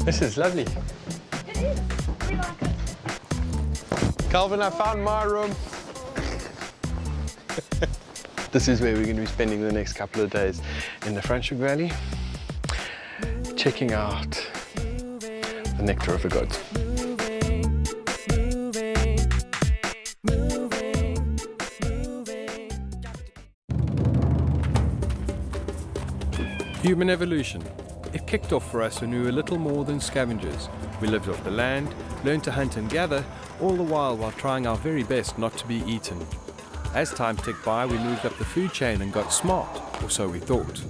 This is lovely. It is. We like it. Calvin, I found my room. This is where we're going to be spending the next couple of days in the Franschhoek Valley, checking out the nectar of the gods. Human evolution. It kicked off for us when we were little more than scavengers. We lived off the land, learned to hunt and gather, all the while trying our very best not to be eaten. As time ticked by, we moved up the food chain and got smart, or so we thought.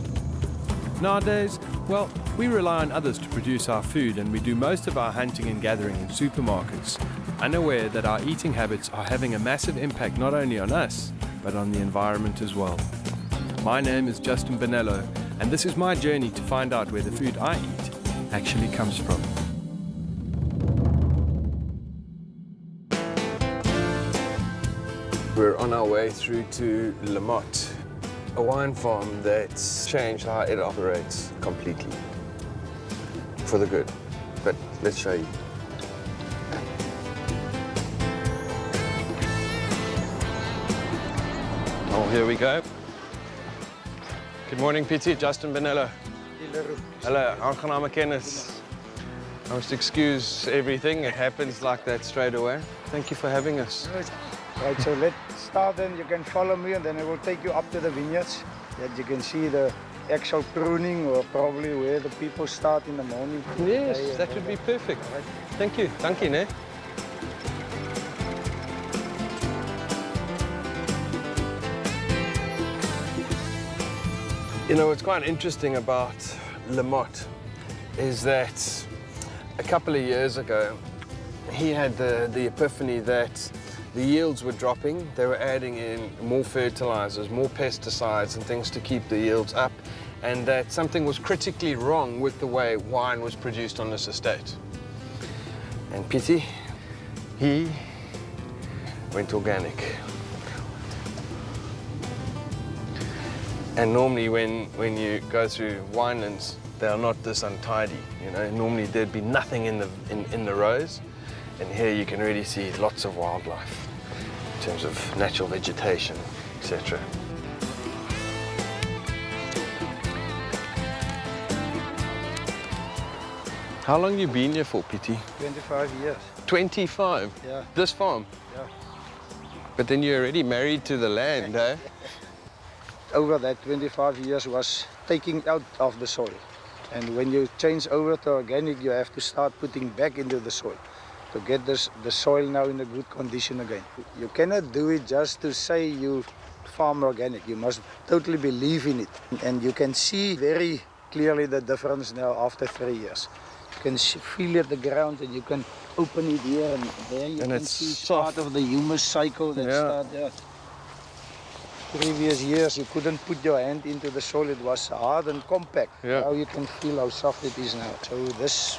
Nowadays, well, we rely on others to produce our food, and we do most of our hunting and gathering in supermarkets, unaware that our eating habits are having a massive impact not only on us, but on the environment as well. My name is Justin Bonello, and this is my journey to find out where the food I eat actually comes from. We're on our way through to Le Motte, a wine farm that's changed how it operates completely. For the good. But let's show you. Oh, here we go. Good morning, Pietie. Justin Bonello. Hello, aangename kennis. I must excuse everything. It happens like that straight away. Thank you for having us. Right, so let's start and you can follow me and then I will take you up to the vineyards that you can see the actual pruning or probably where the people start in the morning. Yes, that would be perfect. Right. Thank you. Dankie, né? You know, what's quite interesting about Le Motte is that a couple of years ago, he had the epiphany that the yields were dropping. They were adding in more fertilizers, more pesticides and things to keep the yields up, and that something was critically wrong with the way wine was produced on this estate. And Pietie, he went organic. And normally when you go through winelands, they are not this untidy, you know. Normally there'd be nothing in the rows, and here you can really see lots of wildlife in terms of natural vegetation, etc. How long have you been here for, Pietie? 25 years. 25? Yeah. This farm? Yeah. But then you're already married to the land, eh? Over that 25 years was taking out of the soil. And when you change over to organic, you have to start putting back into the soil to get the soil now in a good condition again. You cannot do it just to say you farm organic. You must totally believe in it. And you can see very clearly the difference now after 3 years. You can feel it the ground and you can open it here and there. You can see part of the humus cycle that starts there. Previous years you couldn't put your hand into the soil, it was hard and compact. Yeah. Now you can feel how soft it is now. So this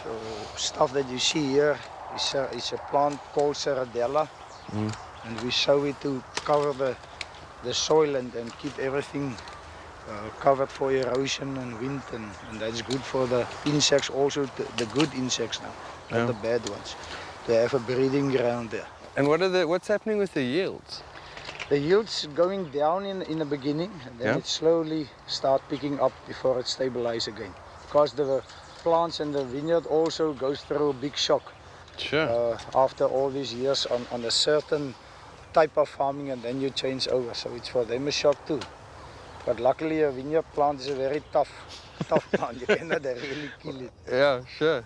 stuff that you see here is a plant called Ceradella, and we sow it to cover the soil and keep everything covered for erosion and wind, and that's good for the insects also, the good insects now, not the bad ones. They have a breeding ground there. And what's happening with the yields? The yields going down in the beginning, and then it slowly start picking up before it stabilizes again. Because the plants and the vineyard also goes through a big shock. Sure. After all these years on a certain type of farming, and then you change over. So it's for them a shock too. But luckily a vineyard plant is a very tough plant. You cannot really kill it. Yeah, sure.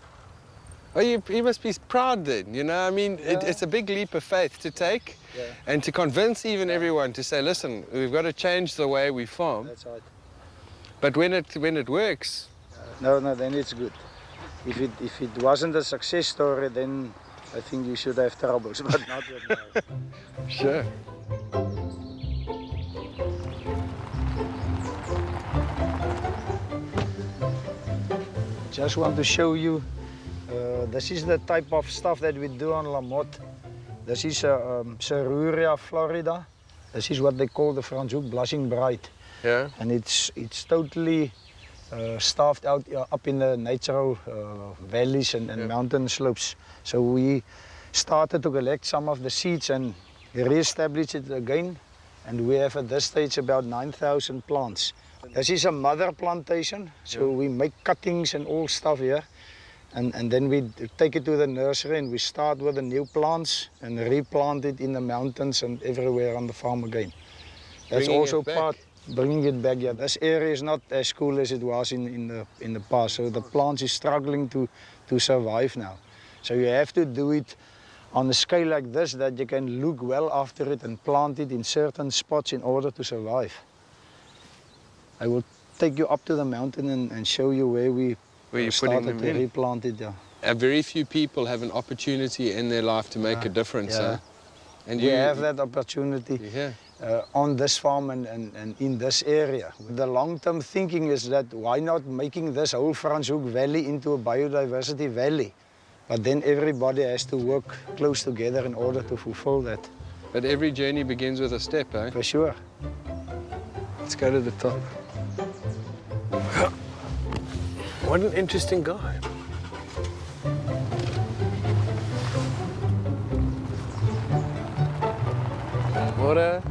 Oh, you must be proud then, you know? I mean, it's a big leap of faith to take and to convince even everyone to say, listen, we've got to change the way we farm. That's right. But when it works... No, then it's good. If it wasn't a success story, then I think you should have troubles, but not right now. Sure. Just want to show you. This is the type of stuff that we do on Le Motte. This is Cerurea florida. This is what they call the Franschhoek blushing bride. Yeah. And it's totally starved out up in the natural valleys and mountain slopes. So we started to collect some of the seeds and re-establish it again. And we have at this stage about 9,000 plants. This is a mother plantation, so we make cuttings and all stuff here. And then we take it to the nursery and we start with the new plants and replant it in the mountains and everywhere on the farm again. That's also part, bringing it back. Yeah, this area is not as cool as it was in the past, so the plants is struggling to survive now. So you have to do it on a scale like this that you can look well after it and plant it in certain spots in order to survive. I will take you up to the mountain and show you where we started to replant it. Yeah. Very few people have an opportunity in their life to make a difference. Yeah. And you have that opportunity on this farm and in this area. The long-term thinking is that why not making this whole Franshoek Valley into a biodiversity valley? But then everybody has to work close together in order to fulfill that. But every journey begins with a step, eh? For sure. Let's go to the top. What an interesting guy. Water.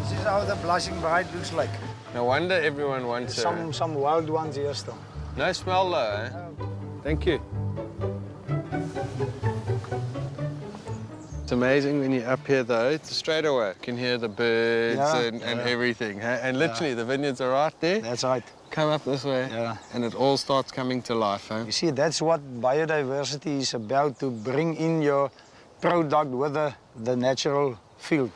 This is how the blushing bride looks like. No wonder everyone wants her. Some wild ones here still. No smell though, eh? Thank you. It's amazing when you're up here though, it's straight away. You can hear the birds and everything. Huh? And literally the vineyards are right there. That's right. Come up this way and it all starts coming to life. Huh? You see, that's what biodiversity is about, to bring in your product with the natural field.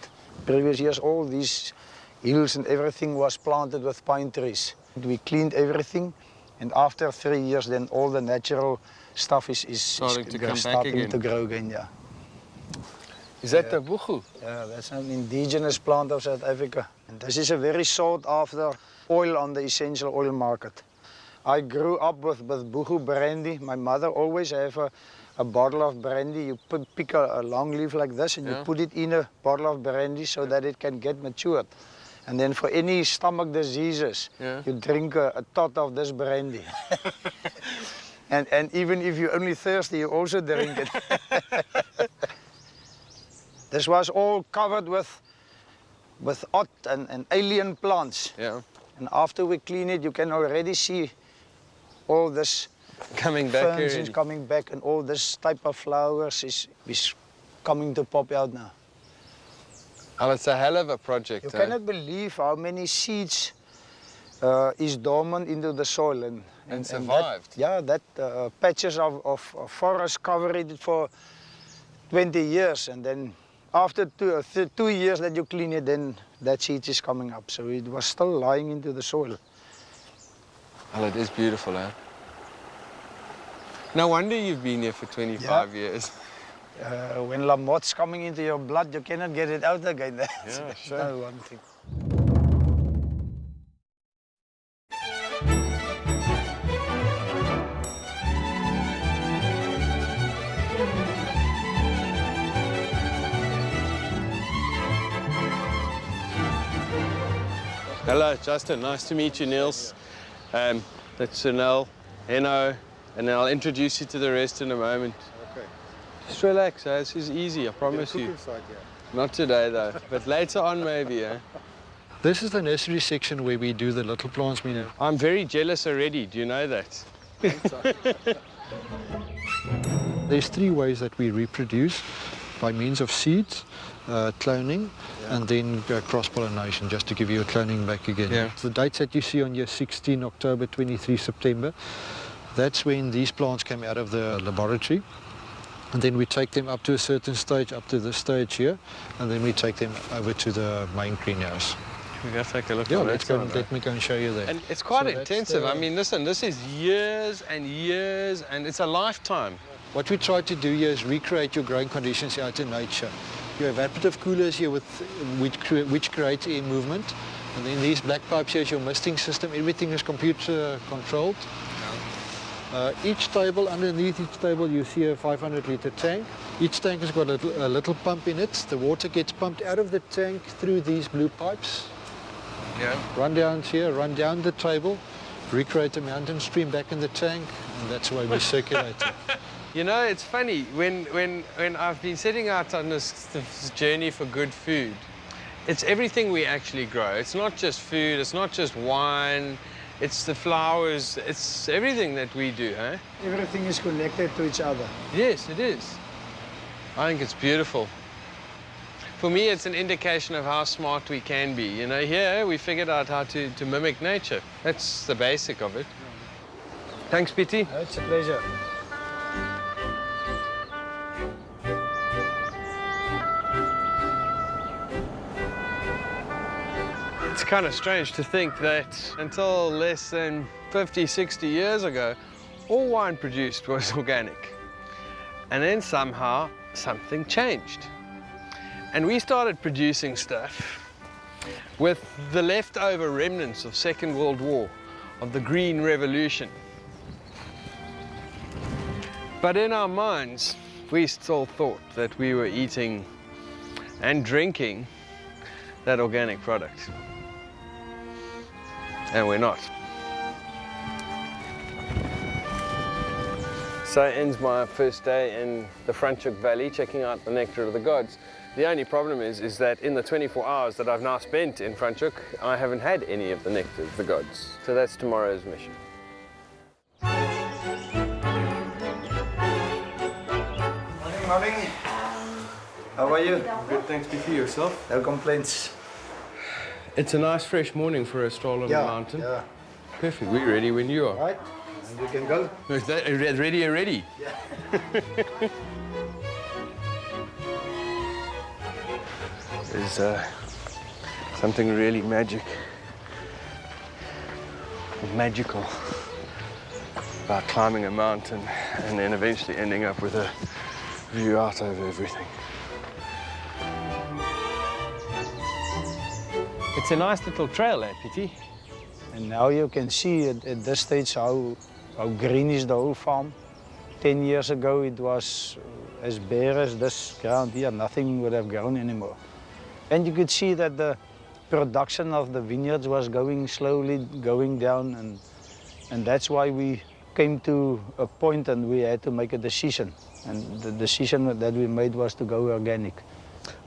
Previous years, all these hills and everything was planted with pine trees. We cleaned everything, and after 3 years, then all the natural stuff is starting to grow again. Yeah. Is that the buchu? Yeah, that's an indigenous plant of South Africa. And this is a very sought after oil on the essential oil market. I grew up with buchu brandy. My mother always have a bottle of brandy. You pick a long leaf like this and you put it in a bottle of brandy so that it can get matured. And then for any stomach diseases, you drink a tot of this brandy. and even if you're only thirsty, you also drink it. This was all covered with odd and alien plants. Yeah. And after we clean it, you can already see all this coming back ferns is coming back, and all this type of flowers is coming to pop out now. Oh, it's a hell of a project. You cannot believe how many seeds is dormant into the soil and survived. That patches of forest covered it for 20 years, and then after 2 years that you clean it, then that seed is coming up. So it was still lying into the soil. Well, it is beautiful, eh? No wonder you've been here for 25 years. When lamot's coming into your blood, you cannot get it out again. That's sure. one thing. Hello, Justin. Nice to meet you, Niels. That's Chanel, Heno, and then I'll introduce you to the rest in a moment. Okay. Just relax, eh? This is easy, I promise you. Inside, Not today, though, but later on maybe, eh? This is the nursery section where we do the little plants, Mina. I'm very jealous already, do you know that? There's 3 ways that we reproduce: by means of seeds, cloning, and then cross-pollination, just to give you a cloning back again. Yeah. The dates that you see on here, 16 October, 23 September, that's when these plants came out of the laboratory. And then we take them up to a certain stage, up to this stage here, and then we take them over to the main greenhouse. We're going to take a look Yeah, at let's go. Let me go and show you that. And it's quite intensive. I mean, listen, this is years and years, and it's a lifetime. What we try to do here is recreate your growing conditions out in nature. You have evaporative coolers here which create air movement. And then these black pipes here is your misting system. Everything is computer controlled. Each table, underneath each table, you see a 500-litre tank. Each tank has got a little pump in it. The water gets pumped out of the tank through these blue pipes. Yeah. Run down here, run down the table, recreate the mountain stream back in the tank, and that's why we circulate it. You know, it's funny, when I've been setting out on this journey for good food, it's everything we actually grow. It's not just food, it's not just wine, it's the flowers, it's everything that we do, huh? Everything is connected to each other. Yes, it is. I think it's beautiful. For me, it's an indication of how smart we can be. You know, here we figured out how to mimic nature. That's the basic of it. Thanks, Pietie. It's a pleasure. It's kind of strange to think that until less than 50, 60 years ago, all wine produced was organic. And then somehow something changed. And we started producing stuff with the leftover remnants of Second World War, of the Green Revolution. But in our minds, we still thought that we were eating and drinking that organic product. And we're not. So ends my first day in the Franschhoek Valley, checking out the Nectar of the Gods. The only problem is that in the 24 hours that I've now spent in Franschhoek, I haven't had any of the Nectar of the Gods. So that's tomorrow's mission. Morning, morning. How are you? Good, thanks. Be yourself. No complaints. It's a nice fresh morning for a stroll on the mountain. Yeah. Perfect, we're ready when you are. Right, and we can go. Is that ready already? Yeah. There's something really magical about climbing a mountain and then eventually ending up with a view out over everything. It's a nice little trail there, Pietie. And now you can see at this stage how green is the whole farm. 10 years ago it was as bare as this ground here, nothing would have grown anymore. And you could see that the production of the vineyards was slowly going down, and that's why we came to a point and we had to make a decision. And the decision that we made was to go organic.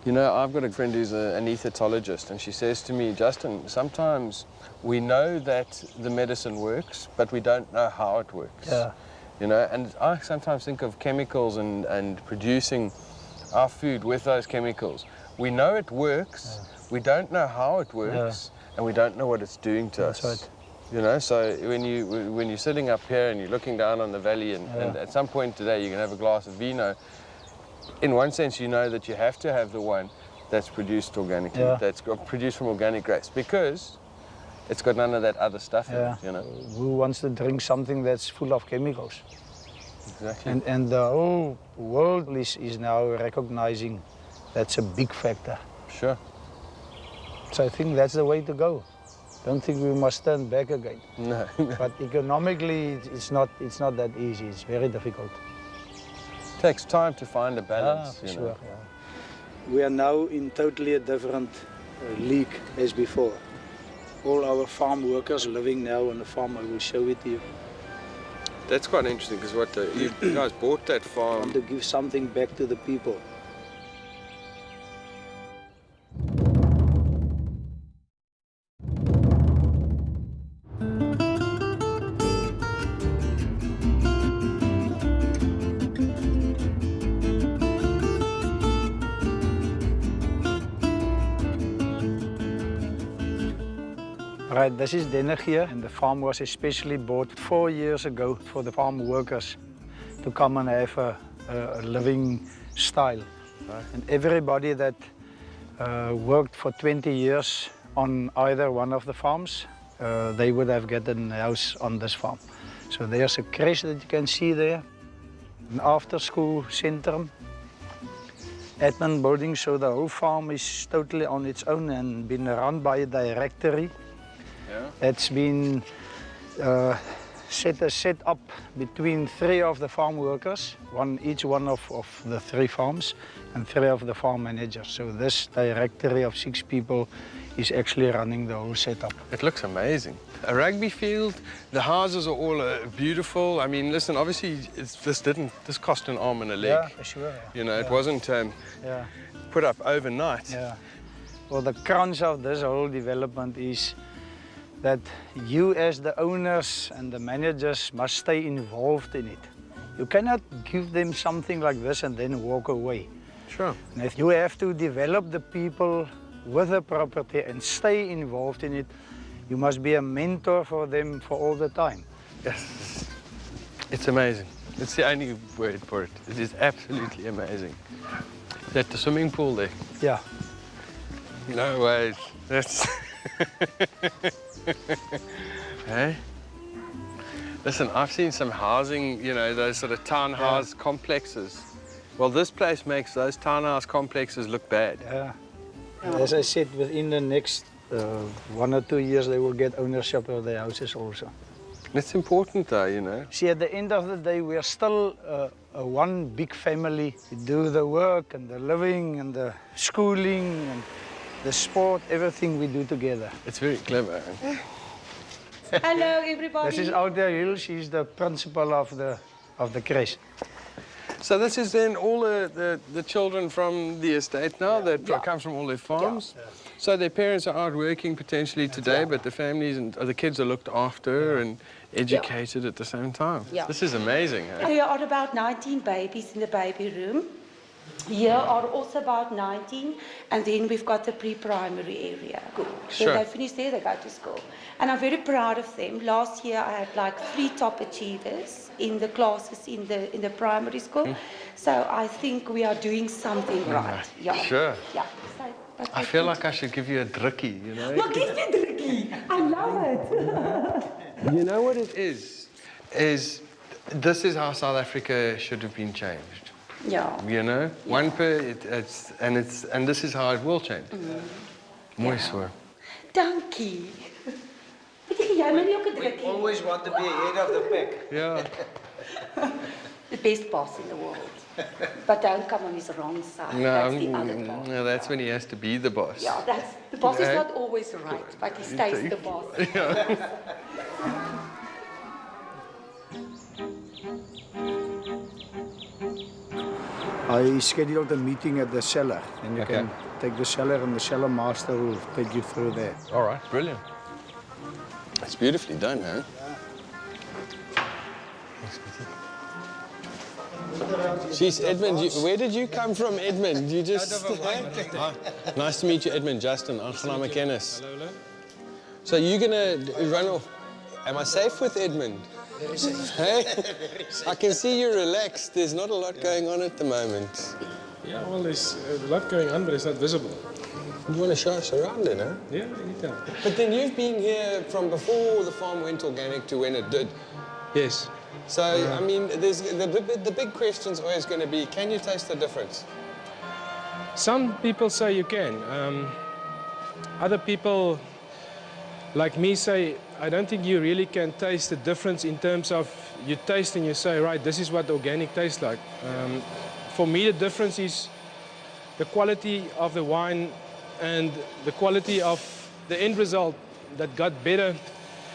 You know, I've got a friend who's an anesthetologist, and she says to me, Justin, sometimes we know that the medicine works, but we don't know how it works. Yeah. You know, and I sometimes think of chemicals and producing our food with those chemicals. We know it works, we don't know how it works, and we don't know what it's doing to us. That's right. You know, so when you're sitting up here and you're looking down on the valley, and at some point today you can have a glass of vino, in one sense you know that you have to have the one that's produced organically, that's produced from organic grapes, because it's got none of that other stuff in it, you know. Who wants to drink something that's full of chemicals? Exactly. And the whole world is now recognizing that's a big factor. Sure. So I think that's the way to go. Don't think we must turn back again. No. But economically, it's not that easy. It's very difficult. It takes time to find a balance, For you know. sure. Yeah. We are now in totally a different league as before. All our farm workers living now on the farm, I will show it to you. That's quite interesting, because what you guys bought that I farm. want to give something back to the people. Right, this is dinner here, and the farm was especially bought 4 years ago for the farm workers to come and have a living style. Right. And everybody that worked for 20 years on either one of the farms, they would have gotten a house on this farm. So there's a creche that you can see there, an after-school center, admin building, so the whole farm is totally on its own and been run by a directory. It's been set up between 3 of the farm workers, each one of the 3 farms, and 3 of the farm managers. So this directory of 6 people is actually running the whole setup. It looks amazing. A rugby field, the houses are all beautiful. I mean, listen, obviously this cost an arm and a leg. Yeah, for sure. You know, it wasn't put up overnight. Yeah. Well, the crunch of this whole development is that you as the owners and the managers must stay involved in it. You cannot give them something like this and then walk away. Sure. And if you have to develop the people with the property and stay involved in it, you must be a mentor for them for all the time. Yes. It's amazing. It's the only word for it. It is absolutely amazing. Is that the swimming pool there? Yeah. No way. That's... Hey? Listen, I've seen some housing, you know, those sort of townhouse complexes. Well, this place makes those townhouse complexes look bad. Yeah. As I said, within the next 1 or 2 years, they will get ownership of their houses also. It's important though, you know. See, at the end of the day, we are still one big family. We do the work and the living and the schooling and the sport, everything we do together. It's very clever. Hello, everybody. This is Althea Hill. She's the principal of the crash. So this is then all the children from the estate now that comes from all their farms? Yeah. So their parents are out working potentially today, but the families and the kids are looked after and educated at the same time. Yeah. This is amazing. Huh? There are about 19 babies in the baby room. Here are also about 19, and then we've got the pre-primary area. So Sure. they finish there, they go to school. And I'm very proud of them. Last year I had like 3 top achievers in the classes in the primary school. So I think we are doing something right. Yeah. Sure. Yeah. So, I feel like I should give you a drukkie, you know? well, give me drukkie. I love it. You know what it is this is how South Africa should have been changed. Yeah. You know, and this is how it will change. Mooi so. Dankie. Weet jy my nie ook 'n drukkie? Always want to be ahead of the pack. Yeah. The best boss in the world. But don't come on his wrong side. No, That's the other boss. no, that's when he has to be the boss. Yeah, the boss is Yeah. not always right, but he stays the boss. I scheduled a meeting at the cellar, and you can take the cellar, and the cellar master will take you through there. All right, brilliant. It's beautifully done, huh? Jeez, Edmund, where did you come from, Edmund? You just... Nice to meet you, Edmund. Justin, aangename kennis. Hello. So you're going to run off. Am I safe with Edmund? Very safe. Hey? I can see you're relaxed. There's not a lot going on at the moment. Yeah, well, there's a lot going on, but it's not visible. You want to show us around it, huh? Yeah, anytime. But then you've been here from before the farm went organic to when it did. Yes. So, I mean, there's the big question's always going to be, can you taste the difference? Some people say you can. Other people, like me, say, I don't think you really can taste the difference in terms of you taste and you say, right, this is what organic tastes like. For me, the difference is the quality of the wine and the quality of the end result that got better.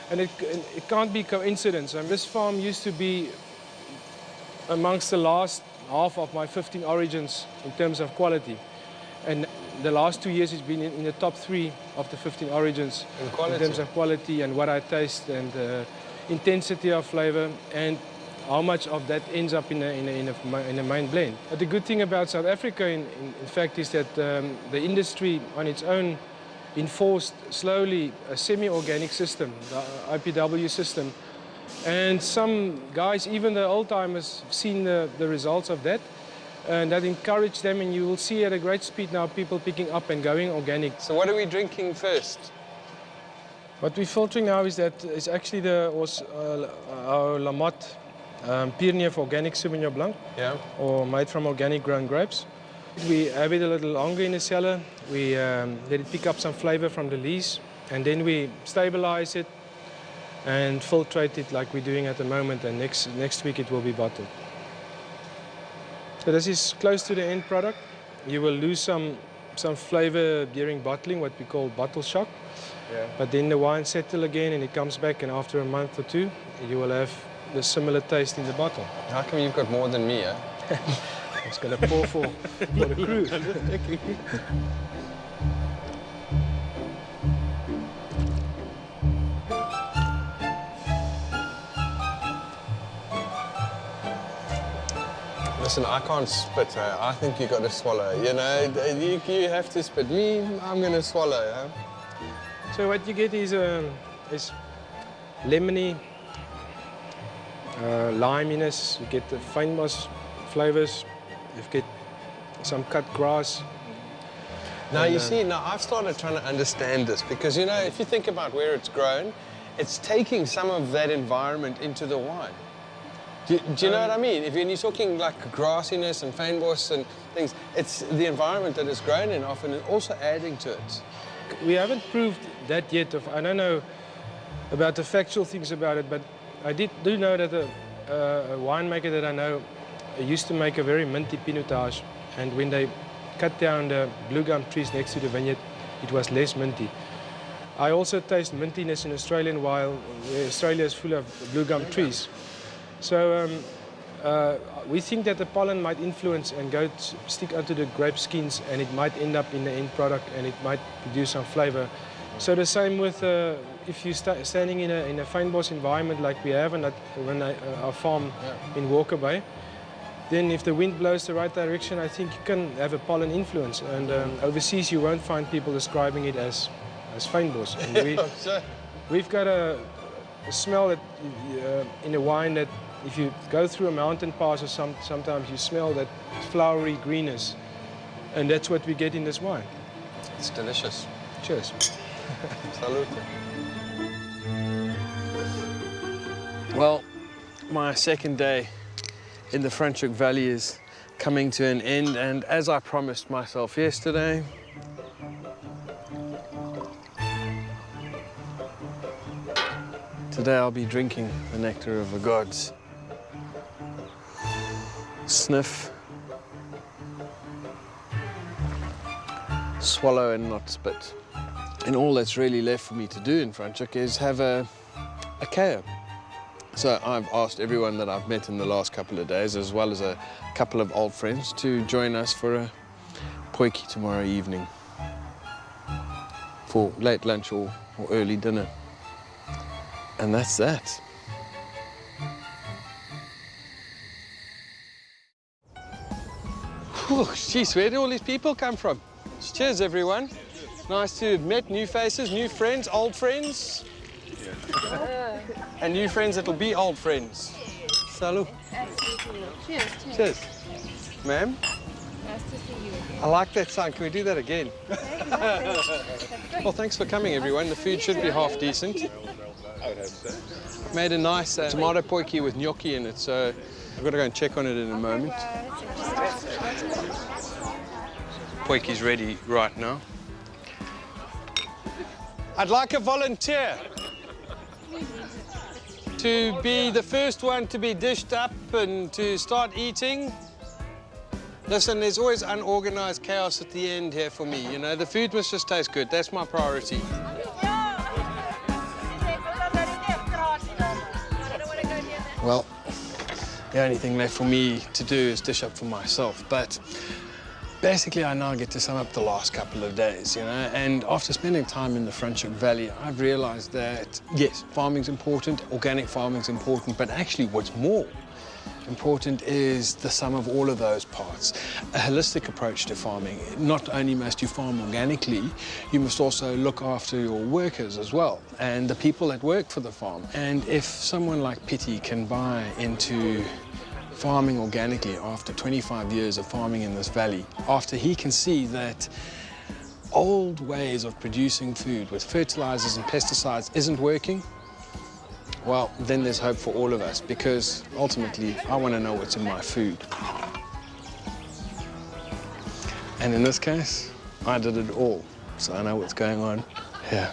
And it can't be coincidence. This farm used to be amongst the last half of my 15 origins in terms of quality. And the last 2 years it's been in the top 3 of the 15 origins in terms of quality and what I taste and intensity of flavor and how much of that ends up in a main blend. But the good thing about South Africa, in fact, is that the industry on its own enforced slowly a semi-organic system, the IPW system. And some guys, even the old-timers, have seen the results of that. And that encouraged them, and you will see at a great speed now people picking up and going organic. So what are we drinking first? What we're filtering now is actually our Lamotte Pyreneef Organic Sauvignon Blanc, or made from organic grown grapes. We have it a little longer in the cellar. We let it pick up some flavor from the lees, and then we stabilize it. and filtrate it like we're doing at the moment, and next week it will be bottled. So this is close to the end product. You will lose some flavor during bottling, what we call bottle shock. Yeah. But then the wine settle again and it comes back, and after a month or two you will have the similar taste in the bottle. How come you've got more than me, eh? I'm just going to pour for the crew. Listen, I can't spit. I think you got to swallow. You know, you have to spit. Me, I'm going to swallow. Eh? So what you get is lemony, liminess. You get the fynbos flavors. You get some cut grass. Now, you see, now I've started trying to understand this because, you know, if you think about where it's grown, it's taking some of that environment into the wine. Do you know what I mean? When you're talking like grassiness and fynbos and things, it's the environment that it's grown in often and also adding to it. We haven't proved that yet. I don't know about the factual things about it, but I do know that a winemaker that I know used to make a very minty pinotage, and when they cut down the blue gum trees next to the vineyard, it was less minty. I also taste mintiness in Australian wine, where Australia is full of blue gum trees. So we think that the pollen might influence and stick onto the grape skins, and it might end up in the end product, and it might produce some flavor. So the same with if you're standing in a fynbos environment like we have our farm in Walker Bay, then if the wind blows the right direction, I think you can have a pollen influence. And overseas you won't find people describing it as fynbos. And we've got a smell that in a wine that if you go through a mountain pass or sometimes you smell that flowery greenness, and that's what we get in this wine. It's delicious. Cheers. Salute. Well, my second day in the Franschhoek Valley is coming to an end, and as I promised myself yesterday, today I'll be drinking the nectar of the gods. Sniff, swallow and not spit. And all that's really left for me to do in Franschhoek is have a KO. So I've asked everyone that I've met in the last couple of days, as well as a couple of old friends, to join us for a potjie tomorrow evening for late lunch or early dinner. And that's that. Oh, geez, where do all these people come from? Cheers, everyone. Nice to have met new faces, new friends, old friends. And new friends that'll be old friends. Salut. Cheers. Cheers. Ma'am? Nice to see you. I like that sign. Can we do that again? Well, thanks for coming, everyone. The food should be half decent. Made a nice tomato potjie with gnocchi in it, so I've got to go and check on it in a moment. Potjie's ready right now. I'd like a volunteer to be the first one to be dished up and to start eating. Listen, there's always unorganized chaos at the end here for me, you know. The food must just taste good. That's my priority. Well, the only thing left for me to do is dish up for myself, but basically I now get to sum up the last couple of days, you know, and after spending time in the Franschhoek Valley, I've realized that, yes, farming's important, organic farming's important, but actually what's more important is the sum of all of those parts. A holistic approach to farming. Not only must you farm organically, you must also look after your workers as well, and the people that work for the farm. And if someone like Pitty can buy into farming organically after 25 years of farming in this valley, after he can see that old ways of producing food with fertilizers and pesticides isn't working, well, then there's hope for all of us, because ultimately I want to know what's in my food. And in this case, I did it all, so I know what's going on here.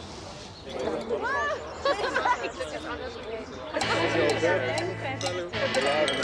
Fantastic.